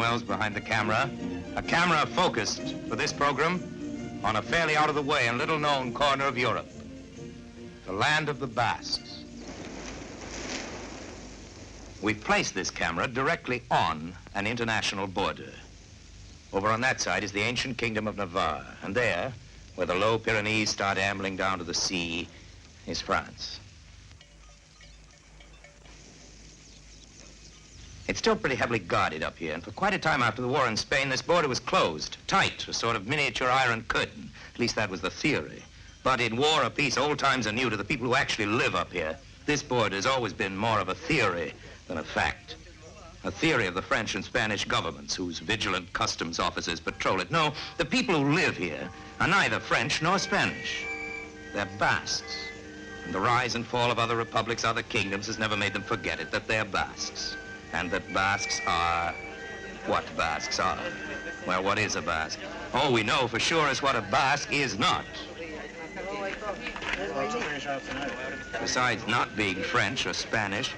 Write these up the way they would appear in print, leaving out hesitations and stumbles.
Welles behind the camera. A camera focused for this program on a fairly out-of-the-way and little-known corner of Europe, the land of the Basques. We've placed this camera directly on an international border. Over on that side is the ancient kingdom of Navarre, and there, where the low Pyrenees start ambling down to the sea, is France. It's still pretty heavily guarded up here, and for quite a time after the war in Spain, this border was closed, tight, a sort of miniature iron curtain. At least that was the theory. But in war or peace, old times are new to the people who actually live up here. This border has always been more of a theory than a fact. A theory of the French and Spanish governments, whose vigilant customs officers patrol it. No, the people who live here are neither French nor Spanish. They're Basques. And the rise and fall of other republics, other kingdoms, has never made them forget it, that they're Basques. And that Basques are what Basques are. Well, what is a Basque? All we know for sure is what a Basque is not. Besides not being French or Spanish,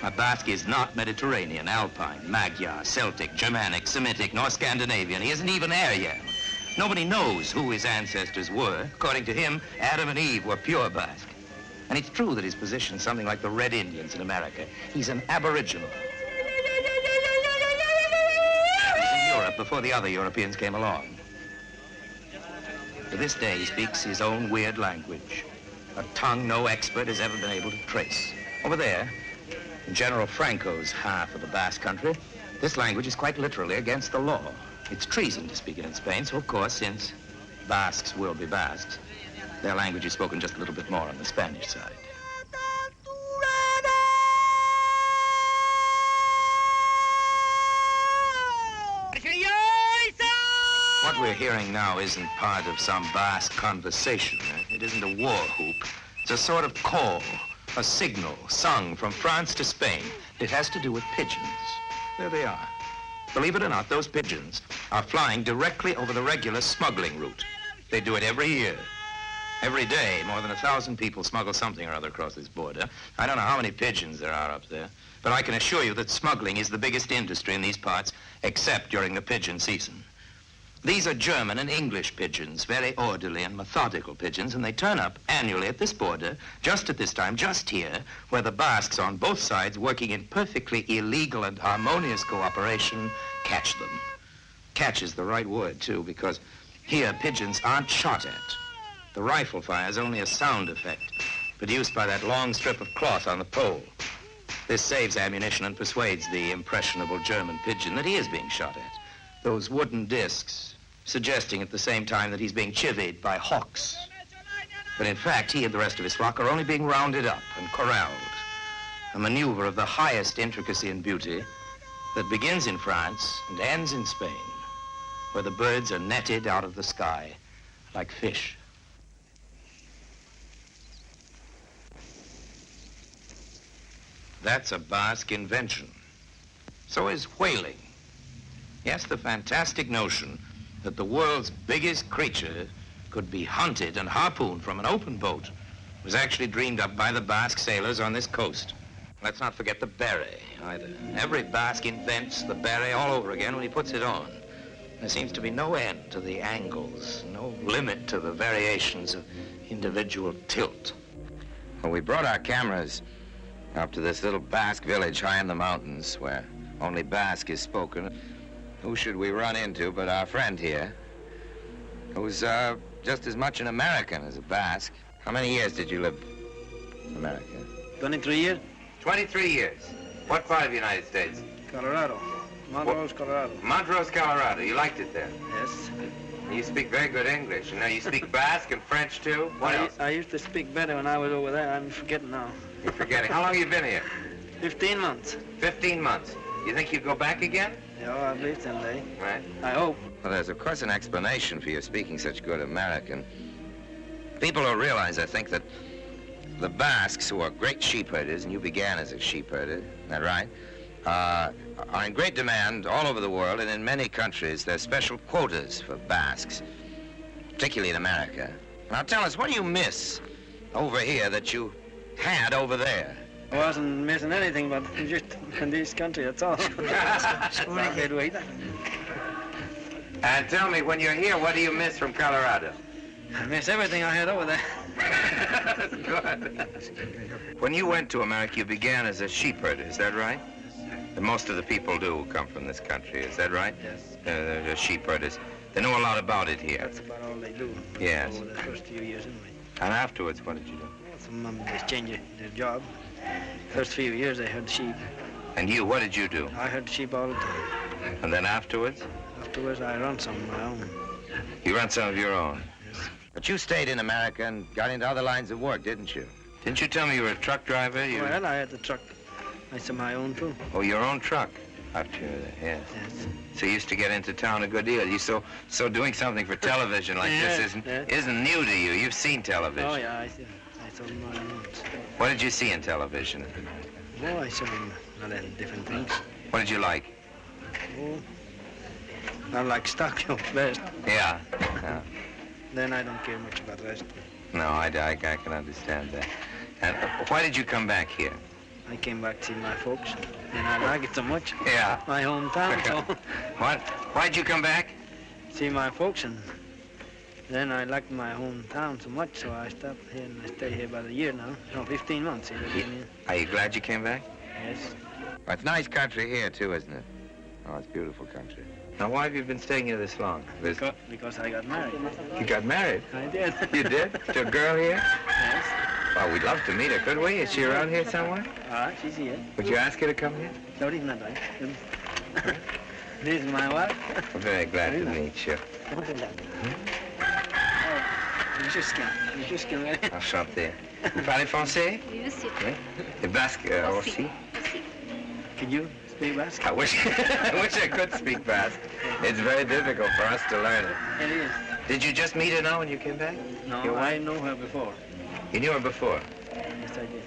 a Basque is not Mediterranean, Alpine, Magyar, Celtic, Germanic, Semitic, nor Scandinavian. He isn't even Aryan. Nobody knows who his ancestors were. According to him, Adam and Eve were pure Basque. And it's true that his position is something like the Red Indians in America. He's an aboriginal. Before the other Europeans came along. To this day, he speaks his own weird language, a tongue no expert has ever been able to trace. Over there, in General Franco's half of the Basque country, this language is quite literally against the law. It's treason to speak it in Spain, so of course, since Basques will be Basques, their language is spoken just a little bit more on the Spanish side. What we're hearing now isn't part of some Basque conversation. It isn't a war whoop. It's a sort of call, a signal sung from France to Spain. It has to do with pigeons. There they are. Believe it or not, those pigeons are flying directly over the regular smuggling route. They do it every year. Every day, more than 1,000 people smuggle something or other across this border. I don't know how many pigeons there are up there, but I can assure you that smuggling is the biggest industry in these parts, except during the pigeon season. These are German and English pigeons, very orderly and methodical pigeons, and they turn up annually at this border, just at this time, just here, where the Basques on both sides, working in perfectly illegal and harmonious cooperation, catch them. Catch is the right word, too, because here pigeons aren't shot at. The rifle fire is only a sound effect, produced by that long strip of cloth on the pole. This saves ammunition and persuades the impressionable German pigeon that he is being shot at. Those wooden discs, suggesting at the same time that he's being chivied by hawks. But in fact, he and the rest of his flock are only being rounded up and corralled. A maneuver of the highest intricacy and beauty that begins in France and ends in Spain, where the birds are netted out of the sky like fish. That's a Basque invention. So is whaling. Yes, the fantastic notion that the world's biggest creature could be hunted and harpooned from an open boat was actually dreamed up by the Basque sailors on this coast. Let's not forget the beret, either. Every Basque invents the beret all over again when he puts it on. There seems to be no end to the angles, no limit to the variations of individual tilt. Well, we brought our cameras up to this little Basque village high in the mountains where only Basque is spoken. Who should we run into but our friend here, who's just as much an American as a Basque. How many years did you live in America? 23 years. 23 years. What part of the United States? Colorado. Montrose, Colorado. Montrose, Colorado. You liked it there? Yes. You speak very good English. And now you speak Basque and French, too? What else? I used to speak better when I was over there. I'm forgetting now. You're forgetting. How long have you been here? 15 months. 15 months. You think you'd go back again? Yeah, I believe someday. Right. I hope. Well, there's, of course, an explanation for your speaking such good American. People don't realize, I think, that the Basques, who are great sheep herders, and you began as a sheep herder, isn't that right? Are in great demand all over the world, and in many countries there's special quotas for Basques, particularly in America. Now tell us, what do you miss over here that you had over there? I wasn't missing anything, but just in this country, that's all. And tell me, when you're here, what do you miss from Colorado? I miss everything I had over there. Good. When you went to America, you began as a sheep herder, is that right? And most of the people do who come from this country, is that right? Yes. They're sheep herders. They know a lot about it here. That's about all they do. Yes. Over the first few years anyway. And afterwards, what did you do? Some of them just change their job. First few years they herd sheep. And you, what did you do? I herd sheep all the time. And then afterwards? Afterwards I run some of my own. You run some of your own? Yes. But you stayed in America and got into other lines of work, didn't you? Didn't you tell me you were a truck driver? Well, I had the truck. I said my own too. Oh, your own truck? After yes. Yes. So you used to get into town a good deal. You so doing something for television like this isn't new to you. You've seen television. Oh yeah, I saw them all at once. What did you see in television? Oh, I saw them a lot of different things. What did you like? Oh, I like stock jokes best. Yeah. Then I don't care much about the rest. No, I can understand that. And why did you come back here? I came back to see my folks, and I like it so much. Yeah. My hometown, so What? Why'd you come back? see my folks, and then I liked my hometown so much, so I stopped here, and I stay here about a year now. No, 15 months here. Are you glad you came back? Yes. Well, it's nice country here, too, isn't it? Oh, it's beautiful country. Now, why have you been staying here this long? Because I got married. You got married? I did. You did? To a girl here? Yes. Well, we'd love to meet her, could we? Is she around here somewhere? She's here. Would you ask her to come here? No, it's not right. This is my wife. I'm very glad to meet you. Enchanté. Vous parlez français? Oui, monsieur. Oui. Et basque aussi? Can you speak Basque? I wish I could speak Basque. It's very difficult for us to learn it. It is. Did you just meet her now when you came back? No, Your wife? I know her before. You knew her before? Yes, I did.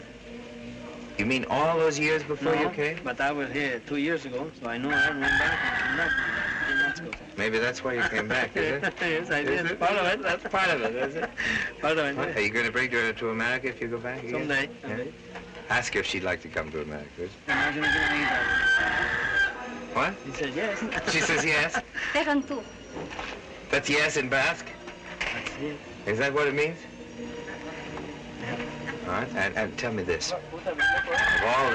You mean all those years before you came? But I was here 2 years ago, so I know her and went back and came back 2 months ago. Maybe that's why you came back, is it? Yes, I did. Is it? Part of it. That's part of it. That's it. Part of What? it. Are you going to bring her to America if you go back again? Someday. Yeah. Ask her if she'd like to come to America. I'm not going to do anything about What? it. He said yes. She says yes? Terantu. That's yes in Basque? That's it. Is that what it means? All right. And tell me this. Of all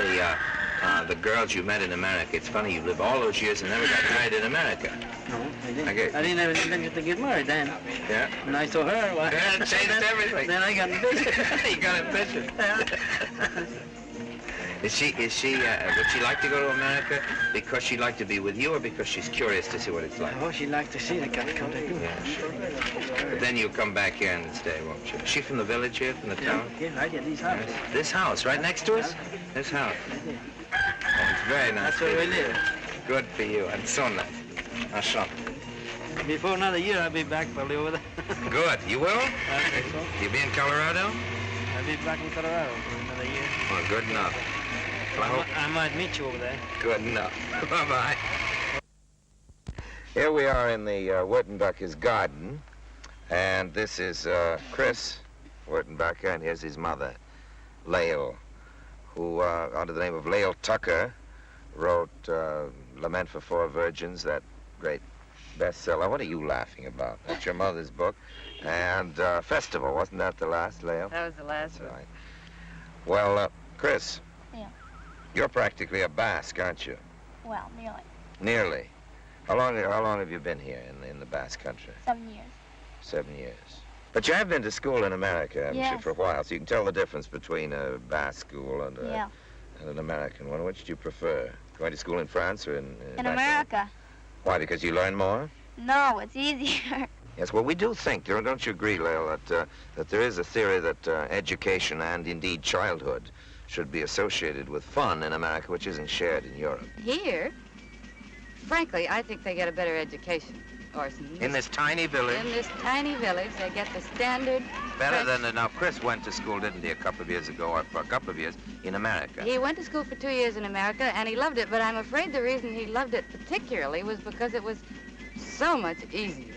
the girls you met in America, it's funny you lived all those years and never got married in America. No, I didn't. Okay. I didn't have intention to get married then. Yeah? When I saw her, well, Yeah, it changed everything. Then I got ambitious. You got ambitious. Would she like to go to America because she'd like to be with you or because she's curious to see what it's like? Oh, she'd like to see the country too. Yeah, sure. But then you'll come back here and stay, won't you? Is she from the village here, from the town? Yeah, I did these houses. Yes. This house, right next to us? This house. Oh, it's very nice. That's where we live. Good for you, and so nice. Enchanté. Before another year, I'll be back probably over there. Good. You will? I think so. You be in Colorado? I'll be back in Colorado for another year. Well, good enough. Well, I hope. I might meet you over there. Good enough. Bye-bye. Here we are in the Wurtenbacher's garden, and this is Chris Wurtenbacher, and here's his mother, Lael, who, under the name of Lael Tucker, wrote Lament for Four Virgins, that great bestseller. What are you laughing about? That's your mother's book. And Festival, wasn't that the last, Lael? That was the last one. Right. Well, Chris. Yeah. You're practically a Basque, aren't you? Well, nearly. Nearly. How long have you been here in the Basque country? 7 years. 7 years. But you have been to school in America, haven't you, Yes. for a while, so you can tell the difference between a Basque school and, Yeah. and an American one. Which do you prefer? Going to school in France or in In back America. home? Why, because you learn more? No, it's easier. Yes, well, we do think, don't you agree, Lael, that there is a theory that education and, indeed, childhood should be associated with fun in America, which isn't shared in Europe. Here, frankly, I think they get a better education, Orson. In this tiny village? In this tiny village, they get the standard... Better French- than, now, Chris went to school, didn't he, a couple of years ago, or for a couple of years, in America? He went to school for 2 years in America, and he loved it, but I'm afraid the reason he loved it particularly was because it was so much easier.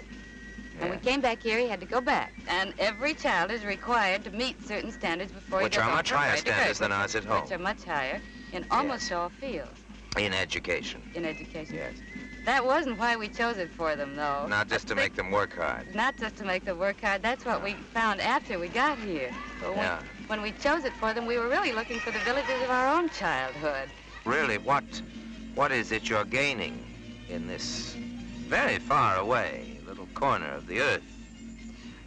When we Yeah. came back here, he had to go back. And every child is required to meet certain standards before Which he goes are on much for higher grade to standards grade, than ours at home. Which are much higher in almost all fields In education. in education. Yes. That wasn't why we chose it for them, though. Not just to make them work hard. Not just to make them work hard. That's what we found after we got here. But when we chose it for them, we were really looking for the villages of our own childhood. Really, what is it you're gaining in this very far away little corner of the earth?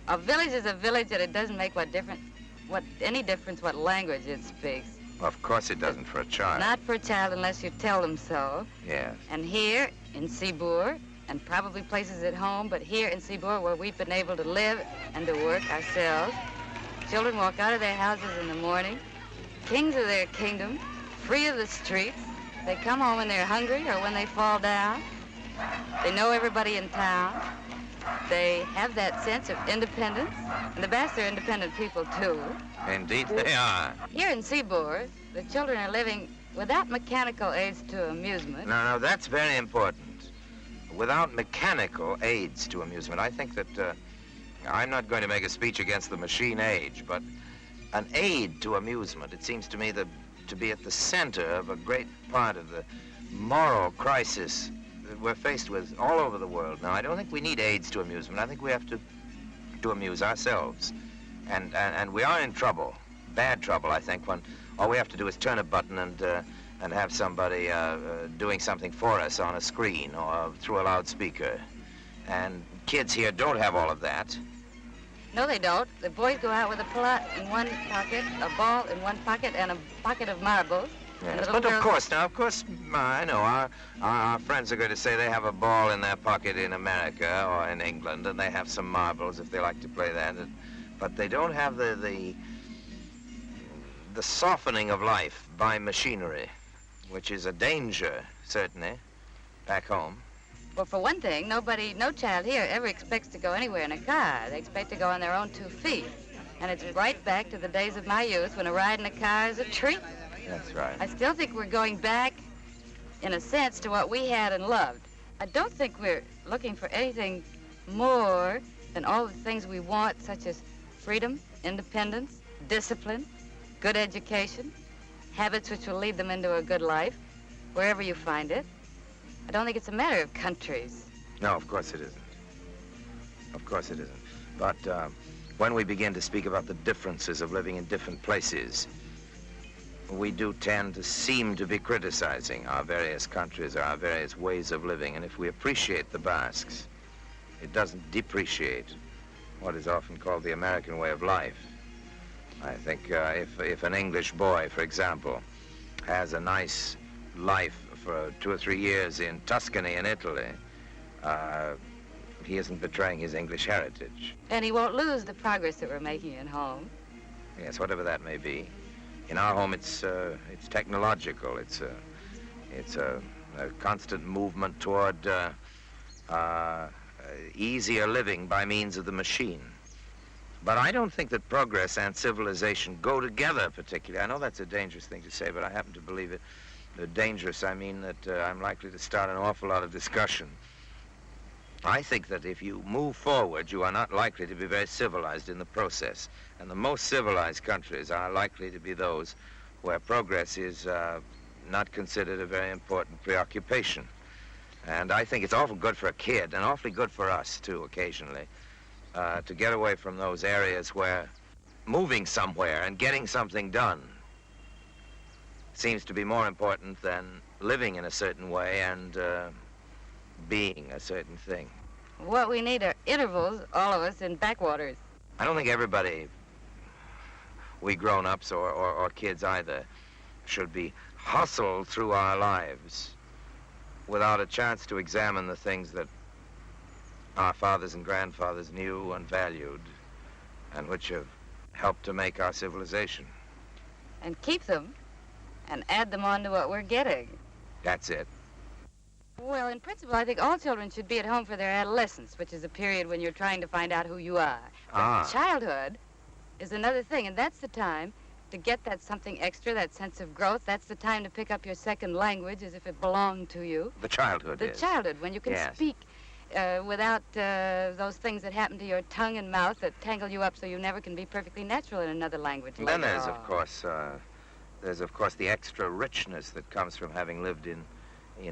A village is a village, and it doesn't make any difference what language it speaks. Well, of course it doesn't for a child. Not for a child unless you tell them so. Yes. And here in Seabour, and probably places at home, but here in Seabour where we've been able to live and to work ourselves, children walk out of their houses in the morning, kings of their kingdom, free of the streets. They come home when they're hungry or when they fall down. They know everybody in town. They have that sense of independence. And the Basques are independent people, too. Indeed they are. Here in Seabour, the children are living without mechanical aids to amusement. No, that's very important. Without mechanical aids to amusement. I think that I'm not going to make a speech against the machine age, but an aid to amusement, it seems to me to be at the center of a great part of the moral crisis that we're faced with all over the world now. I don't think we need aids to amusement. I think we have to amuse ourselves. And we are in trouble, bad trouble, I think, when all we have to do is turn a button and have somebody doing something for us on a screen or through a loudspeaker. And kids here don't have all of that. No, they don't. The boys go out with a plot in one pocket, a ball in one pocket, and a pocket of marbles. Yes, but of course, I know our friends are going to say they have a ball in their pocket in America or in England, and they have some marbles if they like to play that. But they don't have the softening of life by machinery, which is a danger, certainly, back home. Well, for one thing, no child here ever expects to go anywhere in a car. They expect to go on their own 2 feet. And it's right back to the days of my youth when a ride in a car is a treat. That's right. I still think we're going back, in a sense, to what we had and loved. I don't think we're looking for anything more than all the things we want, such as freedom, independence, discipline, good education, habits which will lead them into a good life, wherever you find it. I don't think it's a matter of countries. No, of course it isn't. Of course it isn't. But when we begin to speak about the differences of living in different places, we do tend to seem to be criticizing our various countries, our various ways of living. And if we appreciate the Basques, it doesn't depreciate what is often called the American way of life. I think if an English boy, for example, has a nice life for 2 or 3 years in Tuscany in Italy, he isn't betraying his English heritage. And he won't lose the progress that we're making at home. Yes, whatever that may be. In our home, it's technological. It's a constant movement toward easier living by means of the machine. But I don't think that progress and civilization go together particularly. I know that's a dangerous thing to say, but I happen to believe it. Dangerous, I mean that I'm likely to start an awful lot of discussion. I think that if you move forward, you are not likely to be very civilized in the process. And the most civilized countries are likely to be those where progress is not considered a very important preoccupation. And I think it's awful good for a kid, and awfully good for us, too, occasionally, to get away from those areas where moving somewhere and getting something done seems to be more important than living in a certain way and being a certain thing. What we need are intervals, all of us, in backwaters. I don't think everybody, we grown-ups or kids either, should be hustled through our lives without a chance to examine the things that our fathers and grandfathers knew and valued and which have helped to make our civilization. And keep them and add them on to what we're getting. That's it. Well, in principle, I think all children should be at home for their adolescence, which is a period when you're trying to find out who you are. But childhood is another thing, and that's the time to get that something extra, that sense of growth. That's the time to pick up your second language as if it belonged to you. The childhood The childhood, when you can speak without those things that happen to your tongue and mouth that tangle you up so you never can be perfectly natural in another language. And then there's, of course, the extra richness that comes from having lived in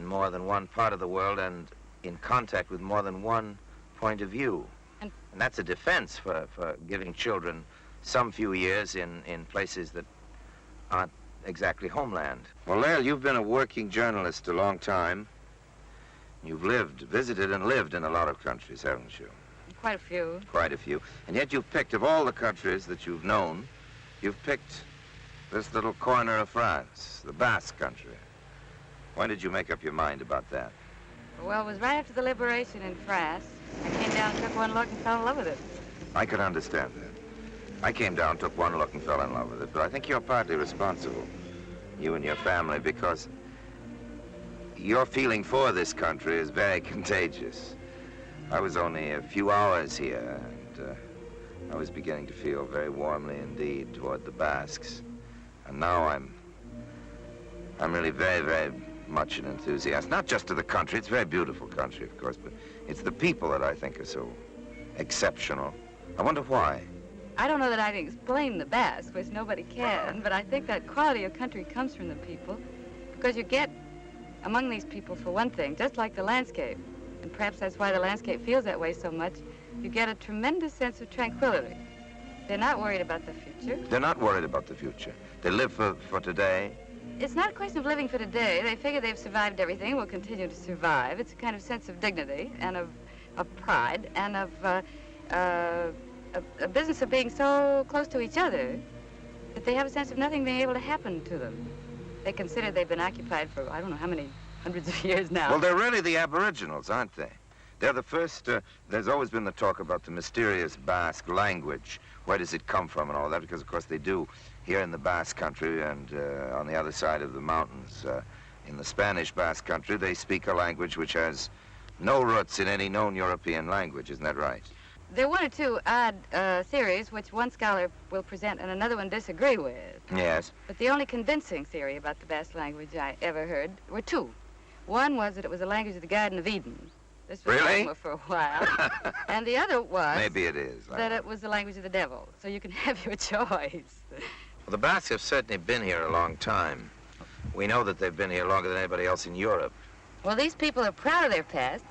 more than one part of the world and in contact with more than one point of view. And that's a defense for giving children some few years in places that aren't exactly homeland. Well, Lael, you've been a working journalist a long time. You've visited and lived in a lot of countries, haven't you? quite a few. Quite a few. And yet you've picked, of all the countries that you've known, you've picked this little corner of France, the Basque country. When did you make up your mind about that? Well, it was right after the liberation in France. I came down, took one look, and fell in love with it. I could understand that. I came down, took one look, and fell in love with it. But I think you're partly responsible, you and your family, because your feeling for this country is very contagious. I was only a few hours here, and I was beginning to feel very warmly indeed toward the Basques. And now I'm really very, very much an enthusiast. Not just to the country. It's a very beautiful country, of course, but it's the people that I think are so exceptional. I wonder why. I don't know that I can explain the Basque, which nobody can, but I think that quality of country comes from the people, because you get among these people, for one thing, just like the landscape, and perhaps that's why the landscape feels that way so much, you get a tremendous sense of tranquility. They're not worried about the future. They're not worried about the future. They live for today. It's not a question of living for today. They figure they've survived everything, will continue to survive. It's a kind of sense of dignity and of pride and of a business of being so close to each other that they have a sense of nothing being able to happen to them. They consider they've been occupied for, I don't know how many hundreds of years now. Well, they're really the Aboriginals, aren't they? They're the first, there's always been the talk about the mysterious Basque language. Where does it come from and all that? Because, of course, they do here in the Basque country and on the other side of the mountains. In the Spanish Basque country, they speak a language which has no roots in any known European language. Isn't that right? There are one or two odd theories which one scholar will present and another one disagree with. Yes. But the only convincing theory about the Basque language I ever heard were two. One was that it was a language of the Garden of Eden. This was Really? dogma for a while. And the other was... Maybe it is. That it was the language of the devil. So you can have your choice. Well, the Basques have certainly been here a long time. We know that they've been here longer than anybody else in Europe. Well, these people are proud of their past,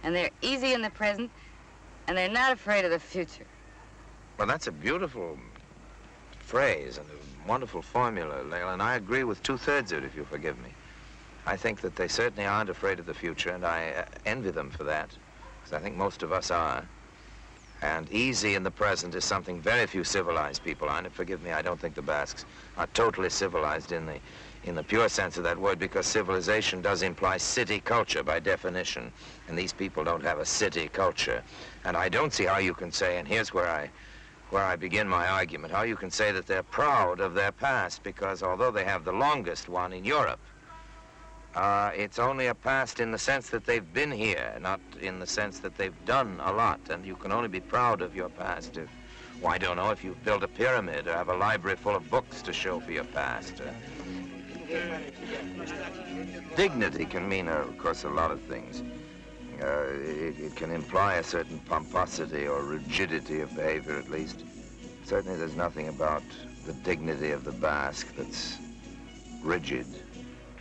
and they're easy in the present, and they're not afraid of the future. Well, that's a beautiful phrase and a wonderful formula, Lael, and I agree with two-thirds of it, if you'll forgive me. I think that they certainly aren't afraid of the future, and I envy them for that, because I think most of us are. And easy in the present is something very few civilized people are. And forgive me, I don't think the Basques are totally civilized in the pure sense of that word, because civilization does imply city culture by definition, and these people don't have a city culture. And I don't see how you can say, and here's where I begin my argument, how you can say that they're proud of their past, because although they have the longest one in Europe, it's only a past in the sense that they've been here, not in the sense that they've done a lot. And you can only be proud of your past if, well, I don't know, if you've built a pyramid or have a library full of books to show for your past. Dignity can mean, of course, a lot of things. It can imply a certain pomposity or rigidity of behavior, at least. Certainly there's nothing about the dignity of the Basque that's rigid.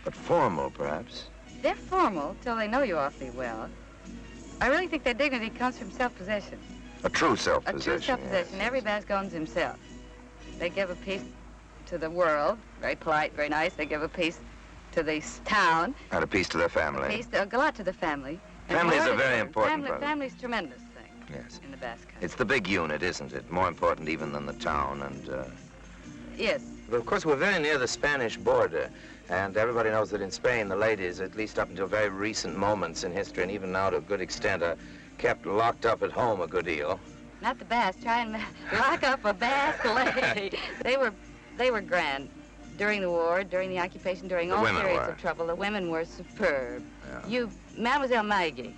But formal, perhaps. They're formal till they know you awfully well. I really think their dignity comes from self-possession. A true self-possession. A true self-possession. Yes. Every Basque owns himself. They give a piece to the world, very polite, very nice. They give a piece to the town. And a piece to their family. A lot to the family. Family is a very important part. Family's a tremendous thing. Yes. In the Basque country. It's the big unit, isn't it? More important even than the town. And yes. But of course, we're very near the Spanish border. And everybody knows that in Spain, the ladies, at least up until very recent moments in history, and even now to a good extent, are kept locked up at home a good deal. Not the Basque. Try and lock up a Basque lady. They were grand. During the war, during the occupation, during all periods of trouble, the women were superb. Yeah. Mademoiselle Maggie.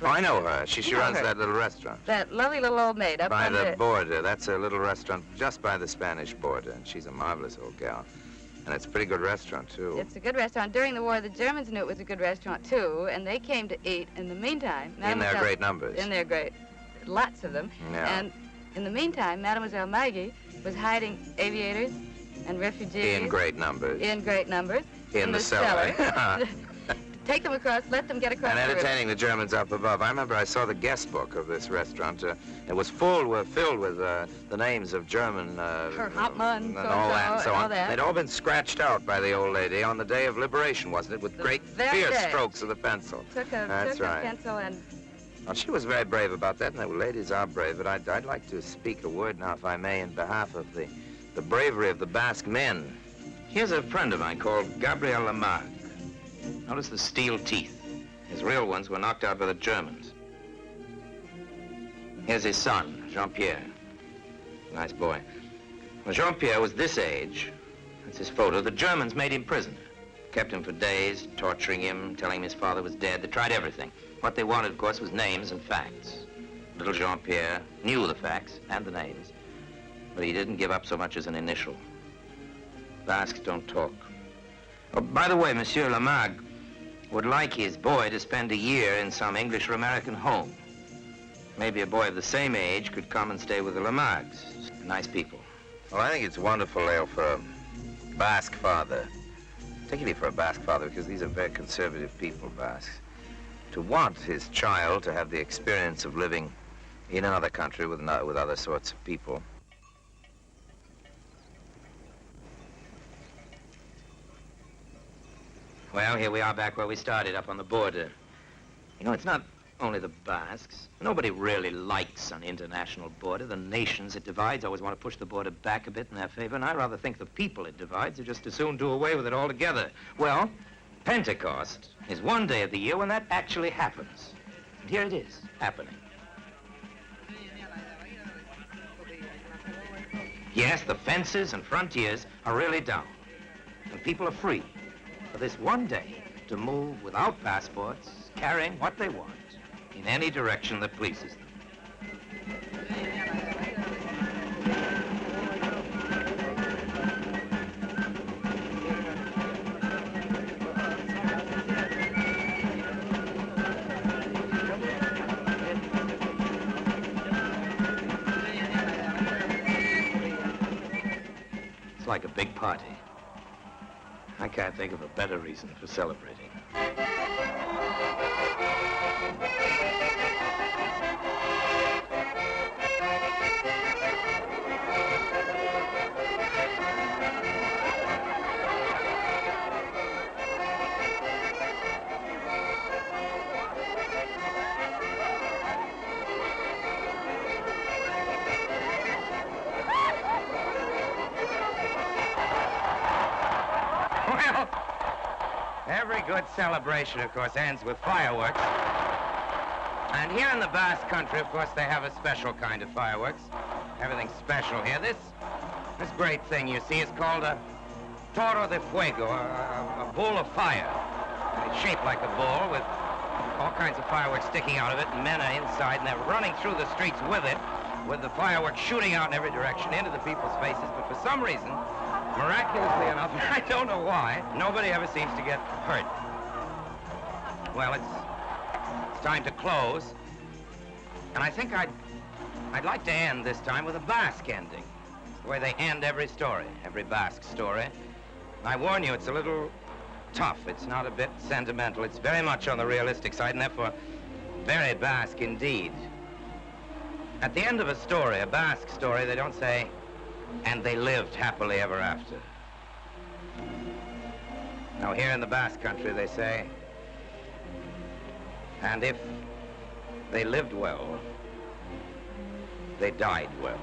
Oh, I know her. She runs that little restaurant. That lovely little old maid up by the border. That's a little restaurant just by the Spanish border, and she's a marvelous old gal. And it's a pretty good restaurant, too. It's a good restaurant. During the war, the Germans knew it was a good restaurant, too, and they came to eat. In the meantime... In their great numbers. In their great... Lots of them. Yeah. And in the meantime, Mademoiselle Maggie was hiding aviators and refugees... In great numbers. In great numbers. In the cellar. To take them across, let them get across And the river. entertaining the Germans up above. I remember I saw the guest book of this restaurant. It was filled with the names of German... Herr Hauptmann, and all that and so all on. that. They'd all been scratched out by the old lady on the day of liberation, wasn't it? With great, very fierce day. strokes of the pencil. Took That's a right. pencil and... Well, she was very brave about that, and the ladies are brave, but I'd like to speak a word now, if I may, in behalf of the bravery of the Basque men. Here's a friend of mine called Gabriel Lamarck. Notice the steel teeth. His real ones were knocked out by the Germans. Here's his son, Jean-Pierre. Nice boy. When Jean-Pierre was this age, that's his photo, the Germans made him prisoner. Kept him for days, torturing him, telling him his father was dead. They tried everything. What they wanted, of course, was names and facts. Little Jean-Pierre knew the facts and the names, but he didn't give up so much as an initial. Basques don't talk. Oh, by the way, Monsieur Lamarck would like his boy to spend a year in some English or American home. Maybe a boy of the same age could come and stay with the Lamarcks. Nice people. Well, I think it's wonderful, Leo, for a Basque father, particularly for a Basque father, because these are very conservative people, Basques, to want his child to have the experience of living in another country with other sorts of people. Well, here we are back where we started, up on the border. You know, it's not only the Basques. Nobody really likes an international border. The nations it divides always want to push the border back a bit in their favor, and I rather think the people it divides are just as soon do away with it altogether. Well, Pentecost is one day of the year when that actually happens. And here it is, happening. Yes, the fences and frontiers are really down, and people are free for this one day to move without passports, carrying what they want in any direction that pleases them. It's like a big party. I can't think of a better reason for celebrating. Well, every good celebration, of course, ends with fireworks. And here in the Basque Country, of course, they have a special kind of fireworks. Everything's special here. This great thing you see is called a toro de fuego, a bull of fire. And it's shaped like a bull with all kinds of fireworks sticking out of it, and men are inside, and they're running through the streets with it, with the fireworks shooting out in every direction into the people's faces. But for some reason, miraculously enough, I don't know why, nobody ever seems to get hurt. Well, it's time to close, and I think I'd like to end this time with a Basque ending. It's the way they end every story, every Basque story. I warn you, it's a little tough. It's not a bit sentimental. It's very much on the realistic side, and therefore very Basque indeed. At the end of a story, a Basque story, they don't say, "and they lived happily ever after." Now, here in the Basque Country, they say, "and if they lived well, they died well."